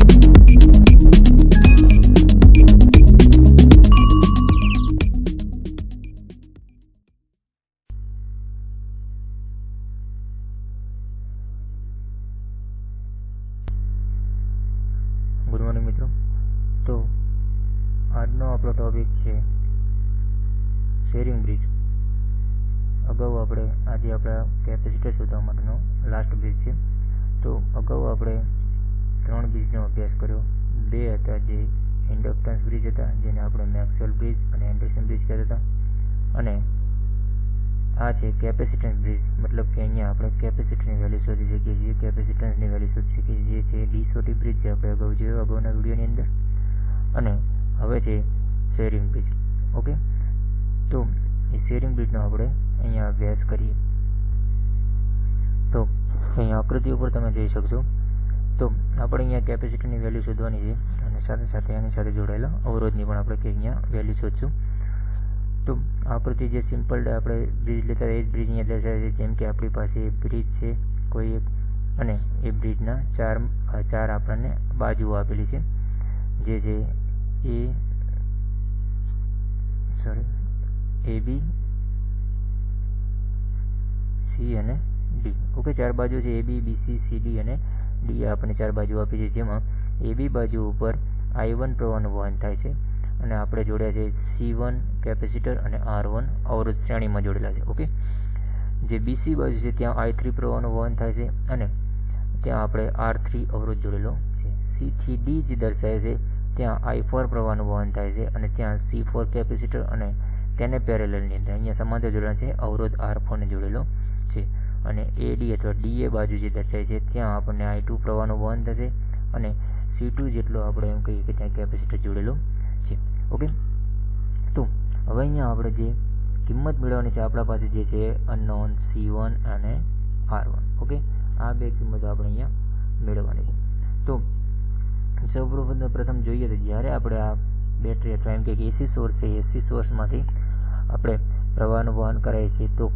Good morning મિત્રો. તો આજનો આપણો ટોપિક છે શેરિંગ બ્રિજ. અગાઉ આજે આપણા કેપેસિટર શોધવા માટેનો લાસ્ટ બ્રિજ છે. તો અગાઉ આપણે 3 બ્રિજનો અભ્યાસ કર્યો. 2 હતા જે ઇન્ડક્ટન્સ બ્રિજ હતા, જેને આપણે મેક્સવેલ બ્રિજ અને એન્ડરસન બ્રિજ કહેતા હતા, અને આ છે કેપેસિટન્સ બ્રિજ. મતલબ કે અહીંયા આપણે કેપેસિટરની વેલ્યુ શોધી શકીએ છીએ, કેપેસિટન્સની વેલ્યુ શોધી શકીએ છીએ, જે છે ડી બ્રિજ જે આપણે અગાઉ જોયો અગાઉના વિડીયોની અંદર. અને હવે છે શેરિંગ બ્રિજ. ઓકે, તો એ શેરિંગ બ્રિજનો આપણે અહીંયા અભ્યાસ કરીએ. તો અહીંયા આકૃતિ ઉપર તમે જોઈ શકશો. તો આપણે અહીંયા કેપેસિટરની વેલ્યુ શોધવાની છે, અને સાથે સાથે એની સાથે જોડાયેલા અવરોધની પણ આપણે અહીંયા વેલ્યુ શોધશું. તો આકૃતિ જે સિમ્પલ આપણે બ્રિજ લેતા એ જ બ્રિજ અહીંયા દર્શાવે છે. જેમ કે આપણી પાસે બ્રિજ છે કોઈ એક, અને એ બ્રિજના ચાર આપણને બાજુઓ આપેલી છે, જે છે એ બી સી અને ડી. ઓકે, 4 બાજુ છે એ બી બી સી સી ડી અને ડી આપણને 4 બાજુ આપી છે, જેમાં એ બી બાજુ ઉપર I1 પ્રવાહનું વહન થાય છે, અને આપણે જોડ્યા છે C1 કેપેસિટર અને R1 અવરોધ શ્રેણીમાં જોડેલા છે. ઓકે, જે બીસી બાજુ છે ત્યાં I3 પ્રવાહનું વહન થાય છે, અને ત્યાં આપણે R3 અવરોધ જોડેલો છે. C થી D જે દર્શાવે છે ત્યાં I4 પ્રવાહનું વહન થાય છે, અને ત્યાં C4 કેપેસિટર અને તેને પેરેલલની અંદર અહીંયા સમાંતર જોડાણ છે અવરોધ R4 ને જોડેલો છે. અને AD અથવા DA બાજુ જે દર્શાવે છે ત્યાં આપણને I2 પ્રવાહનું વહન થશે, અને C2 જેટલો આપણે એમ કહીએ કે ત્યાં કેપેસિટર જોડેલો છે. ઓકે, તો હવે અહીંયા આપણે જે કિંમત મેળવવાની છે આપણા પાસે જે છે અનનોન C1 અને R1. ઓકે, આ બે કિંમતો આપણે અહીંયા મેળવવાની છે. તો સૌપ્રથમ જોઈએ તો જ્યારે આપણે આ બેટરી અથવા એમ કે એસી સોર્સ છે, એસી સોર્સમાંથી આપણે પ્રવાહનું વહન કરાવીએ છીએ, તો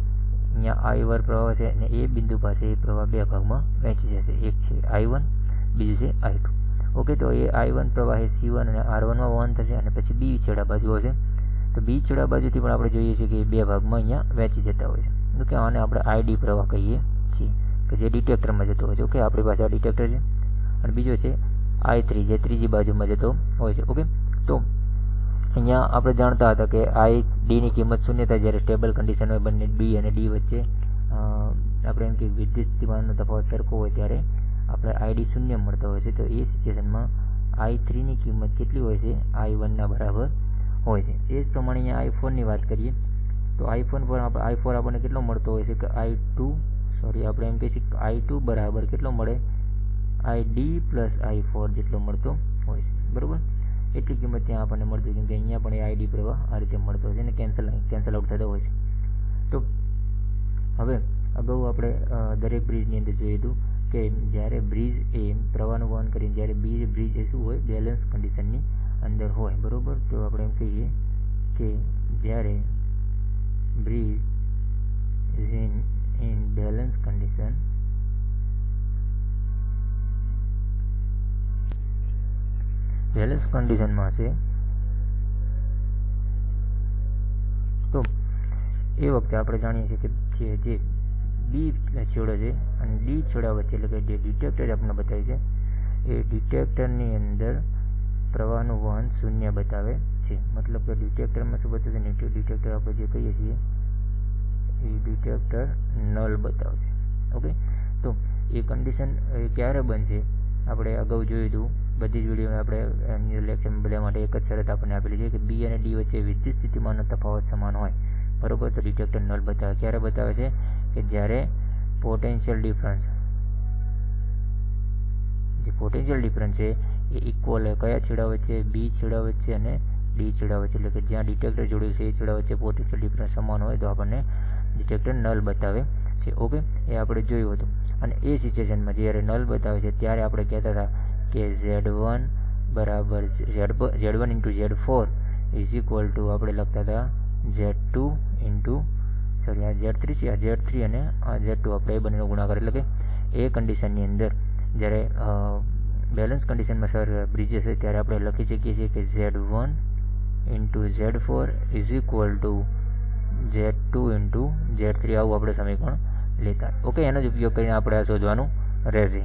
અહીંયા I1 પ્રવાહ છે, અને એ બિંદુ પાસે એ પ્રવાહ બે ભાગમાં વહેંચી જશે. એક છે I1, બીજું છે I2. ઓકે, તો એ I1 પ્રવાહ એ C1 અને R1માં વહન થશે, અને પછી બી છેડા બાજુ હશે. તો બી છેડા બાજુથી પણ આપણે જોઈએ છીએ કે બે ભાગમાં અહીંયા વહેંચી જતા હોય છે. ઓકે, આને આપણે ID પ્રવાહ કહીએ છીએ, કે જે ડિટેક્ટરમાં જતો હોય છે. ઓકે, આપણી પાસે આ ડિટેક્ટર છે, અને બીજો છે I3 જે ત્રીજી બાજુમાં જતો હોય છે. ઓકે, તો અહીંયા આપણે જાણતા હતા કે ID ની કિંમત 0 થાય જ્યારે સ્ટેબલ કન્ડિશન હોય, બંને બી અને ડી વચ્ચે આપણે એમ કે વિદ્યુત સ્થિતિમાનનો તફાવત સરખો હોય ત્યારે આપણે ID 0 મળતો હોય છે. તો એ સિચ્યુએશનમાં I3 ની કિંમત કેટલી હોય છે? I1 ના બરાબર હોય છે. એ જ પ્રમાણે અહીંયા I4 ની વાત કરીએ તો I4 આપણને કેટલો મળતો હોય છે કે આપણે એમ કહીએ છીએ I2 બરાબર કેટલો મળે? ID પ્લસ I4 જેટલો મળતો હોય છે. બરાબર, એટલી કિંમત ત્યાં આપણને મળતી હોય, કેમ કે અહીંયા પણ એ ID પ્રવાહ આ રીતે મળતો હોય છે, અને કેન્સલ આઉટ થતો હોય છે. તો હવે અગાઉ આપણે દરેક બ્રિજની અંદર જોયું હતું કે જ્યારે બ્રિજ એ પ્રવાહનું વહન કરીને જ્યારે બ્રિજ એ શું હોય? બેલેન્સ કન્ડિશનની અંદર હોય. બરાબર, તો આપણે એમ કહીએ કે જ્યારે bridge is in balance condition, balance કન્ડિશનમાં છે, તો એ વખતે આપણે જાણીએ છીએ કે જે બી છેડો છે અને ડી છેડા વચ્ચે, એટલે કે જે ડિટેક્ટર આપણને બતાવે છે, એ ડિટેક્ટરની અંદર પ્રવાહનું વહન 0 બતાવે છે. મતલબ કે ડિટેક્ટરમાં શું બતાવે છે? ડિટેક્ટર આપણે જે કહીએ છીએ એ ડિટેક્ટર નલ બતાવશે. ઓકે, તો એ કન્ડિશન ક્યારે બનશે? આપણે અગાઉ જોયું હતું બધી જ વિડીયોમાં, આપણે એમની લેક્ચરમાં બધા માટે એક જ શરત આપણને આપેલી છે કે બી અને ડી વચ્ચે વિદ્યુત સ્થિતિમાનનો તફાવત સમાન હોય. બરાબર, તો ડિટેક્ટર નલ બતાવે. ક્યારે બતાવે છે? કે જ્યારે પોટેન્શિયલ ડિફરન્સ છે એ ઇક્વલ હોય કયા છેડા વચ્ચે? બી છેડા વચ્ચે અને ડી છેડા વચ્ચે. એટલે કે જ્યાં ડિટેક્ટર જોડ્યું છે એ છેડા વચ્ચે પોટેન્શિયલ ડિફરન્સ સમાન હોય તો આપણને ડિટેક્ટર નલ બતાવે છે. ઓકે, એ આપણે જોયું હતું. અને એ સિચ્યુએશનમાં જ્યારે નલ બતાવે છે ત્યારે આપણે કહેતા હતા કે Z1 બરાબર Z1 into Z4 is equal to આપણે લખતા હતા Z2 ઇન્ટુ આ Z3 છે, આ Z3 અને આ Z2 આપણે એ બંનેનો ગુણાકાર. એટલે કે એ કન્ડિશનની અંદર જ્યારે બેલેન્સ કન્ડિશનમાં સર બ્રિજ હશે ત્યારે આપણે લખી શકીએ છીએ કે Z1 into Z4 is equal to Z2 into Z3, આવું આપણે સમીકરણ લેતા. ઓકે, એનો જ ઉપયોગ કરીને આપણે આ શોધવાનું રહેશે.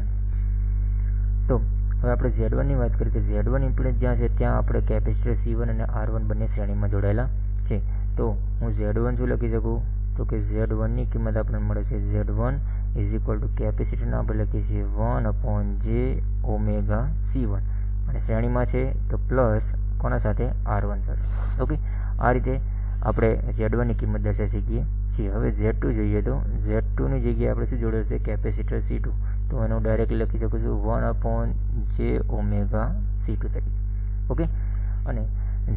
તો હવે આપણે Z1ની વાત કરીએ તો Z1 ઇમ્પિડન્સ જ્યાં છે ત્યાં આપણે કેપેસિટર C1 અને R1 બંને શ્રેણીમાં જોડાયેલા છે. તો હું Z1 શું લખી શકું તો કે Z1ની કિંમત આપણને મળે છે Z1 ઇઝ ઇક્વલ ટુ કેપેસિટરના આપણે લખીએ છીએ 1/j ઓમેગા C1 અને શ્રેણીમાં છે તો પ્લસ કોના સાથે R1 સાથે. ઓકે, આ રીતે આપણે Z1ની કિંમત દર્શાવી શકીએ છીએ. હવે Z2 જોઈએ તો Z2ની જગ્યાએ આપણે શું જોડે છે કેપેસિટર C2, તો એનું ડાયરેક્ટ લખી શકું છું 1/j ઓમેગા C2 તરીકે. ઓકે, અને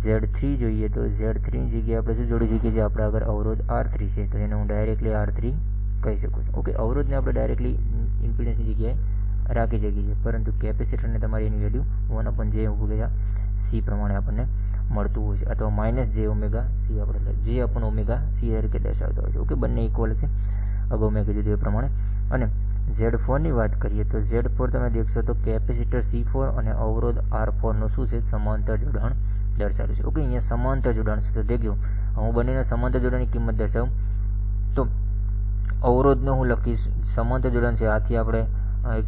Z3 જોઈએ તો Z3ની જગ્યાએ આપણે શું જોડી શકીએ છીએ, આપણે આગળ અવરોધ R3 છે તો એને હું ડાયરેક્ટલી R3 કહી શકું છું. ઓકે, અવરોધને આપણે ડાયરેક્ટલી ઇમ્પિડન્સની જગ્યાએ રાખી શકીએ છીએ, પરંતુ કેપેસિટરને તમારી એની વેલ્યુ 1/j ઓમેગા C પ્રમાણે આપણને મળતું હોય છે, અથવા માઇનસ J ઓમેગા C આપણે J અપોન ઓમેગા C તરીકે દર્શાવતા હોય છે. ઓકે, બંને ઇક્વલ છે અગાઉ મેં કીધું એ પ્રમાણે. અને Z4ની વાત કરીએ તો Z4 તમે દેખશો તો કેપેસિટર C4 અને અવરોધ R4નું શું છે સમાંતર જોડાણ દર્શાવ્યું છે. ઓકે, અહીંયા સમાંતર જોડાણ છે તો દેખજો હું બંનેના સમાંતર જોડાણની કિંમત દર્શાવું તો અવરોધનો હું લખીશ સમાંતર જોડાણ છે, આથી આપણે એક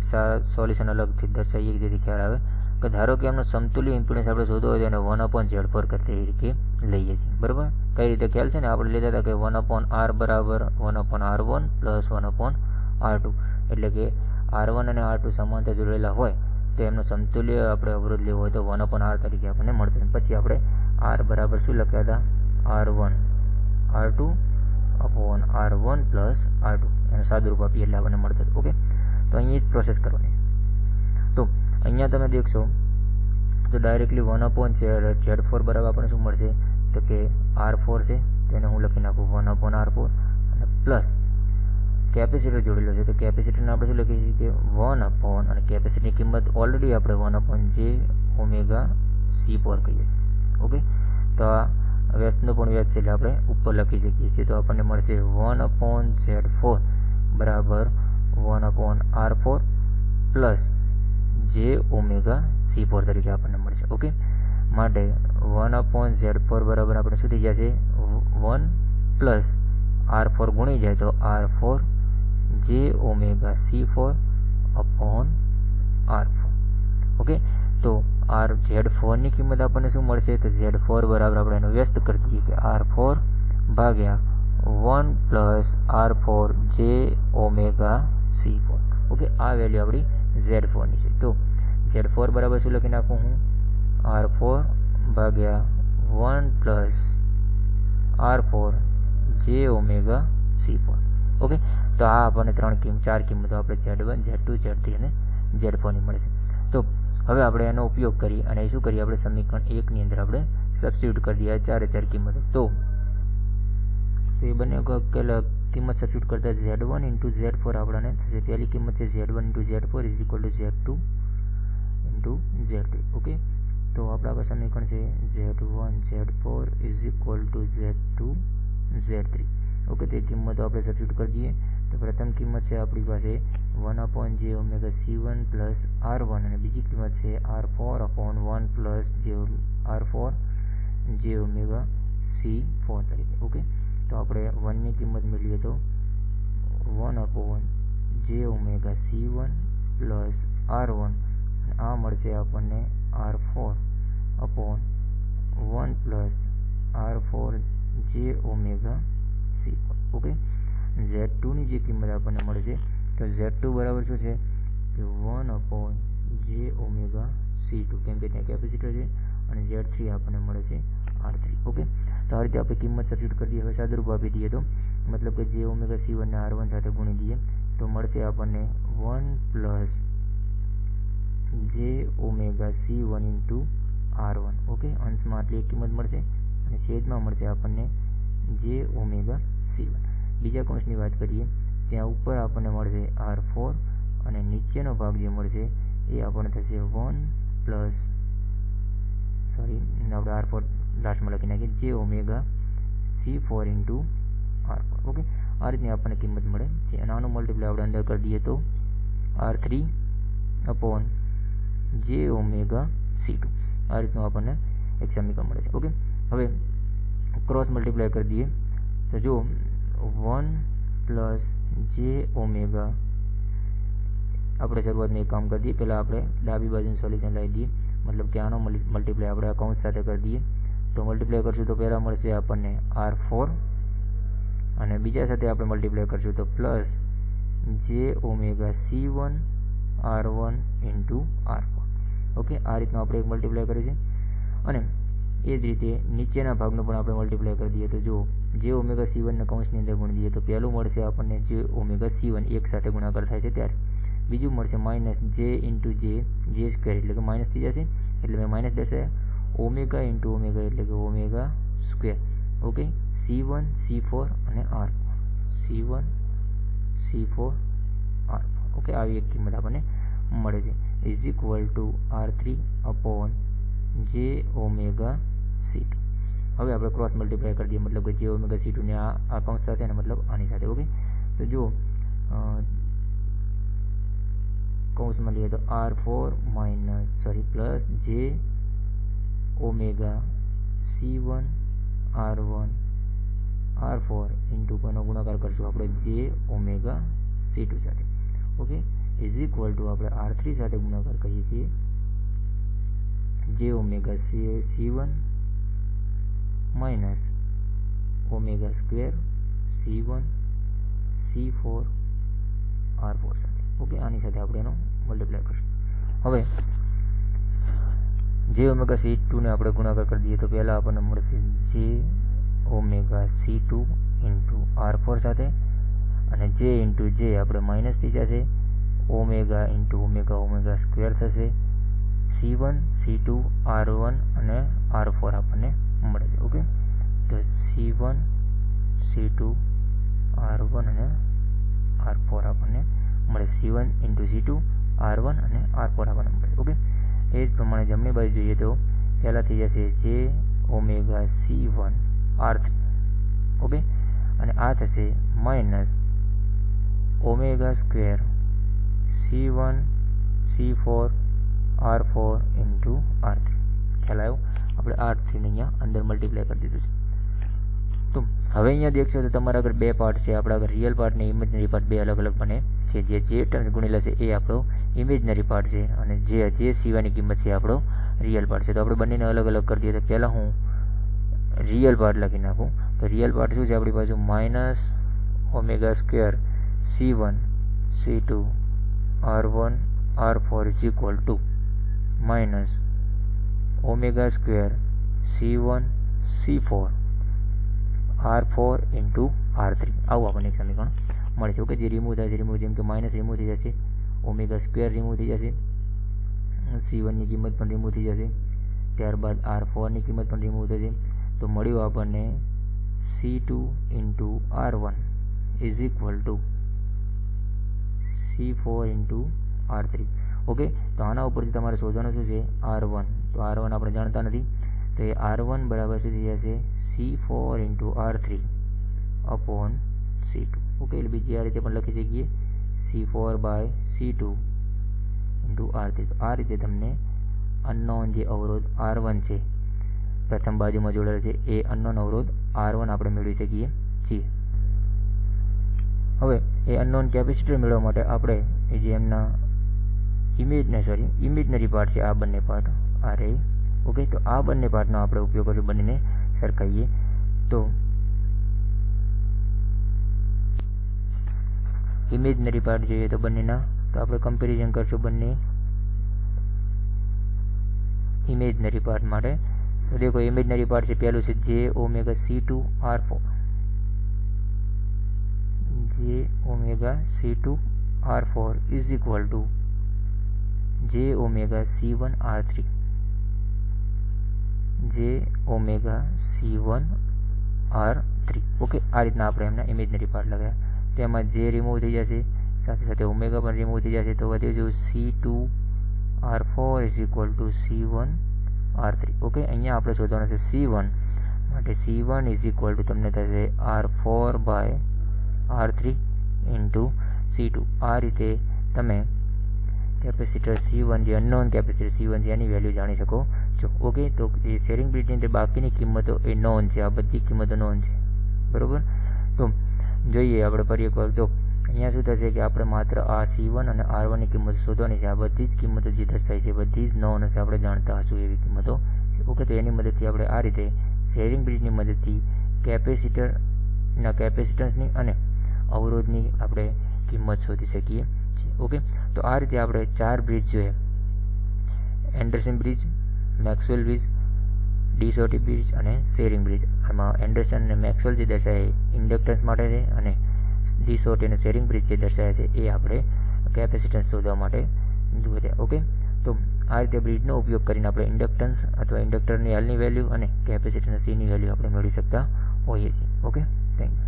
સોલ્યુશન અલગથી દર્શાવીએ જેથી ખ્યાલ આવે કે ધારો કે એમનો સમતુલ્ય ઇમ્પિડન્સ આપણે શોધવો હોય તો એને 1/Z4 કરતે એ રીતે લઈએ છીએ. બરાબર, કઈ રીતે ખ્યાલ છે ને, આપણે લેતા હતા કે 1/R બરાબર 1/R1 પ્લસ 1/R2, એટલે કે R1 અને R2 સમાંતર જોડેલા હોય તો એમનો સમતુલ્ય આપણે અવરોધ લેવો હોય તો 1/R તરીકે આપણને મળતો. પછી આપણે R બરાબર શું લખ્યા હતા R1 R2 upon R1 plus R2 એનું સાદુરૂપ આપીએ એટલે આપણને મળતું. ઓકે, તો અહીંયા જ પ્રોસેસ કરવાની. તો અહીંયા તમે દેખશો તો ડાયરેક્ટલી 1/Z4 બરાબર આપણને શું મળશે તો કે R4 છે તેને હું લખી નાખું 1/R4 અને પ્લસ કેપેસિટર જોડેલો છે તો કેપેસિટરને આપણે શું લખીએ છીએ કે 1 અને કેપેસિટરની કિંમત ઓલરેડી આપણે 1/j ઓમેગા C4 કહીએ છીએ. ઓકે, તો આ વ્યસ્તનો પણ વ્યાજ છે એટલે આપણે ઉપર લખી શકીએ છીએ તો આપણને મળશે 1/Z4 બરાબર 1/R4 plus J omega C4 તરીકે આપણને મળશે. ઓકે, માટે 1/Z4 બરાબર આપણે શું થઈ જશે 1 પ્લસ R4 ગુણી જાય તો R4 J omega C4 upon R4. Okay, તો Z4ની કિંમત આપણને શું મળશે તો Z4 બરાબર આપણે એનો વ્યસ્ત કરી દઈએ કે R4 ભાગ્યા 1 plus R4 J omega C4. Okay, આ વેલ્યુ આપણી Z4ની છે. તો Z4 બરાબર શું લખી નાખું હું R4 ભાગ્યા 1 plus R4 J omega C4. Okay, તો આ આપણને ચાર કિંમતો આપણે Z1 Z2 Z3 અને Z4ની મળે છે. તો હવે આપણે એનો ઉપયોગ કરી અને શું કરીએ આપણે સમીકરણ 1ની અંદર આપણે સબસ્ટિટ્યુટ કરી દઈએ ચારે કિંમતો. તો એ બંને કિંમત સબસ્ટિટ્યુટ કરતા Z1 ઇન્ટુ Z4 આપણને થશે. પહેલી કિંમત છે Z1 into Z4 is equal to Z2 into Z3. Okay, તો આપણા સમીકરણ છે Z1 Z4 is equal to Z2 Z3. Okay, તે કિંમતો આપણે સબસ્ટિટ્યુટ કરી દઈએ તો પ્રથમ કિંમત છે આપણી પાસે 1/j omega C1 plus R1 અને બીજી કિંમત છે R4 upon 1 plus R4 J omega C4 તરીકે. ઓકે, તો આપણે 1ની કિંમત મેળવીએ તો 1/j omega C1 plus R1 અને આ મળશે આપણને R4 upon 1 plus R4 J omega C4. Okay, Z2ની જે કિંમત આપણને મળે છે તો Z2 બરાબર શું છે કે 1/j ઓમેગા C2 કેમ કે ત્યાં કેપેસિટર છે અને Z3 આપણને મળે છે R3. ઓકે, તો આ રીતે આપણે કિંમત સબસ્ટિટ્યુટ કરી દઈએ. હવે સાદુરૂપ આપી દઈએ તો મતલબ કે J ઓમેગા C1 ને R1 સાથે ગુણી દઈએ તો મળશે આપણને 1 plus J omega C1 into R1. Okay, અંશમાં આટલી એક કિંમત મળશે અને છેદમાં મળશે આપણને J ઓમેગા C1. બીજા કૌંસની વાત કરીએ ત્યાં ઉપર આપણને મળશે R4 અને નીચેનો ભાગ જે મળશે એ આપણને થશે 1 પ્લસ આપણે R4 લાસ્ટમાં લખી નાખીએ J omega C4 into R4. Okay, આ રીતની આપણને કિંમત મળે છે અને આનું મલ્ટીપ્લાય આપણે અંદર કરી દઈએ તો R3 અપોન જે ઓમેગા C2 આ રીતનું આપણને એક સમીકરણ મળે છે. ઓકે, હવે ક્રોસ મલ્ટીપ્લાય કરી દઈએ તો જો 1 પ્લસ જે ઓમેગા, આપણે શરૂઆતમાં એક કામ કરી દઈએ, પહેલાં આપણે ડાબી બાજુનું સોલ્યુશન લાવી દઈએ, મતલબ કે આનો મલ્ટીપ્લાય આપણે આ કૌંસ સાથે કરી દઈએ. તો મલ્ટીપ્લાય કરશું તો પહેલાં મળશે આપણને R4 અને બીજા સાથે આપણે મલ્ટીપ્લાય કરશું તો પ્લસ જે omega C1 R1 into R4. Okay, આ રીતનું આપણે એક મલ્ટીપ્લાય કરીશું અને એ જ રીતે નીચેના ભાગનો પણ આપણે મલ્ટીપ્લાય કરી દઈએ તો જો જે ઓમેગા C1 ના કૌંસની અંદર ગુણી દઈએ તો પહેલું મળશે આપણને જે ઓમેગા C1 એક સાથે ગુણાકાર થાય છે ત્યારે, બીજું મળશે માઇનસ જે ઇન્ટુ જે સ્ક્વેર એટલે કે માઇનસ થઈ જશે એટલે મેં માઇનસ દર્શાવ્યા, ઓમેગા ઇન્ટુ ઓમેગા એટલે કે omega square. Okay, C1 C4 અને R4, C1 C4 R4. Okay, આવી એક કિંમત આપણને મળે છે is equal to R3 upon જે ઓમેગા C2. હવે આપણે ક્રોસ મલ્ટીપ્લાય કરી દઈએ, મતલબ કે જે ઓમેગા C2 ને આ કૌંસ સાથે અને મતલબ આની સાથે. ઓકે, તો જો કૌંસમાં લઈએ તો R4 પ્લસ જે omega C1 R1 R4 into કોનો ગુણાકાર કરશું આપણે જે ઓમેગા C2 સાથે. ઓકે, ઇઝ ઇક્વલ ટુ આપણે R3 સાથે ગુણાકાર કરીએ છીએ જે omega C1 minus omega square C1 C4 R4 સાથે. ઓકે, આની સાથે આપણે એનો મલ્ટીપ્લાય કરશું. હવે જે ઓમેગા C2 ને આપણે ગુણાકાર કરી દઈએ તો પહેલાં આપણને મળશે જે ઓમેગા C2 ઇન્ટુ R4 સાથે અને જે ઇન્ટુ જે આપણે માઇનસ થઈ જશે, ઓમેગા ઇન્ટુ ઓમેગા સ્ક્વેર થશે, C1 C2 R1 અને R4 આપણને મળે છે. ઓકે, તો C1 C2 R1 અને R4 આપણને મળે, C1 ઇન્ટુ C2 R1 અને R4 આપણને મળે. ઓકે, એ જ પ્રમાણે જમણી બાજુ જોઈએ તો પહેલાં થઈ જશે જે ઓમેગા C1 R3. ઓકે, અને આ થશે minus omega square C1 C4 R4 into R3. ખ્યાલ આવ્યો? આપણે R3 ને અહીંયા અંદર મલ્ટીપ્લાય કરી દીધું છે. તો હવે અહીંયા દેખશો તો તમારા આગળ બે પાર્ટ છે, આપણા આગળ રિયલ પાર્ટ ને ઇમેજનરી પાર્ટ બે અલગ અલગ બને છે. જે ટર્મ્સ ગુણેલા છે એ આપણો ઇમેજનરી પાર્ટ છે અને જે સિવાયની કિંમત છે આપણો રિયલ પાર્ટ છે. તો આપણે બંનેને અલગ અલગ કરી દઈએ તો પહેલાં હું રિયલ પાર્ટ લખી નાખું. તો રિયલ પાર્ટ શું છે આપણી બાજુ minus omega square C1 C2 R1 R4 is equal to minus omega square C1 C4 R4 into R3. આવું આપણને એક સમીકરણ મળે છે. ઓકે, જે રિમૂવ થાય છે જેમ કે માઇનસ રિમૂવ થઈ જશે, ઓમેગા સ્ક્વેર રિમૂવ થઈ જશે, C1ની કિંમત પણ રિમૂવ થઈ જશે, ત્યારબાદ R4ની કિંમત પણ રિમૂવ થશે. તો મળ્યું આપણને C2 into R1 is equal to C4 into R3. Okay, તો આના ઉપરથી તમારે શોધવાનું શું છે R1. તો R1 આપણે જાણતા નથી, તો એ R1 બરાબર શું થઈ જશે C4 into R3 upon C2. Okay, એટલે બીજી આ રીતે પણ લખી શકીએ C4 by C2 into R3. તો આ રીતે તમને અનનોન જે અવરોધ R1 છે પ્રથમ બાજુમાં જોડેલો છે એ અનનોન અવરોધ R1 આપણે મેળવી શકીએ છીએ. હવે એ અનનોન કેપેસિટર મેળવવા માટે આપણે એ જે એમના ઇમેજનરી પાર્ટ છે આ બંને પાર્ટ આ રહે. ઓકે, તો આ બંને પાર્ટનો આપણે ઉપયોગ કરીશું, બંનેને સરખાઈએ. તો ઇમેજનરી પાર્ટ જોઈએ તો બંનેના તો આપણે કમ્પેરિઝન કરશું બંને ઇમેજનરી પાર્ટ માટે. તો દેખો ઇમેજનરી પાર્ટ છે પહેલું છે જે ઓમેગા C2 R4, જે omega C2 R4 is equal to જે ઓમેગા C1 R3, જે ઓમેગા C1 R3. ઓકે, આ રીતના આપણે એમના ઇમેજનરી પાર્ટ લગાવ્યા. તેમાં જે રિમૂવ થઈ જશે, સાથે સાથે ઓમેગા પણ રિમૂવ થઈ જશે, તો વધે જો C2 R4 is equal to C1 R3. Okay, અહીંયા આપણે શોધવાનું છે C1 માટે C1 ઇઝ ઇક્વલ ટુ તમને થશે R4 by R3 into C2. આ રીતે તમે કેપેસિટર C1 જે અનનોન કેપેસિટર C1 છે એની વેલ્યુ જાણી શકો છો. ઓકે, તો એ શેરિંગ બ્રિજની અંદર બાકીની કિંમતો એ નોન છે, આ બધી કિંમતો નોન છે, બરોબર. તો જોઈએ આપણે ફરી એકવાર. તો અહીંયા શું થશે કે આપણે માત્ર આ C1 અને R1 ની કિંમત શોધવાની છે. આ બધી જ કિંમતો જે દર્શાવી છે બધી જ નોન હશે, આપણે જાણતા હશું એવી કિંમતો. ઓકે, તો એની મદદથી આપણે આ રીતે શેરિંગ બ્રિજની મદદથી કેપેસિટન્સની અને અવરોધની આપણે કિંમત શોધી શકીએ છીએ. ઓકે, તો આ રીતે આપણે 4 બ્રિજ જોઈએ: Anderson bridge, Maxwell bridge, D shorty bridge અને શેરિંગ બ્રિજ. આમાં એન્ડરસન અને મેક્સવેલ જે દર્શાવે ઇન્ડક્ટન્સ માટે છે અને ડી શોર્ટી અને શેરિંગ બ્રિજ જે દર્શાવે છે એ આપણે કેપેસિટન્સ શોધવા માટે જુએ છે. ઓકે, તો આ રીતે બ્રિજનો ઉપયોગ કરીને આપણે ઇન્ડક્ટન્સ અથવા ઇન્ડક્ટરની એલની વેલ્યુ અને કેપેસિટન્સ સીની વેલ્યુ આપણે મેળવી શકતા હોઈએ છીએ. Okay, thank you.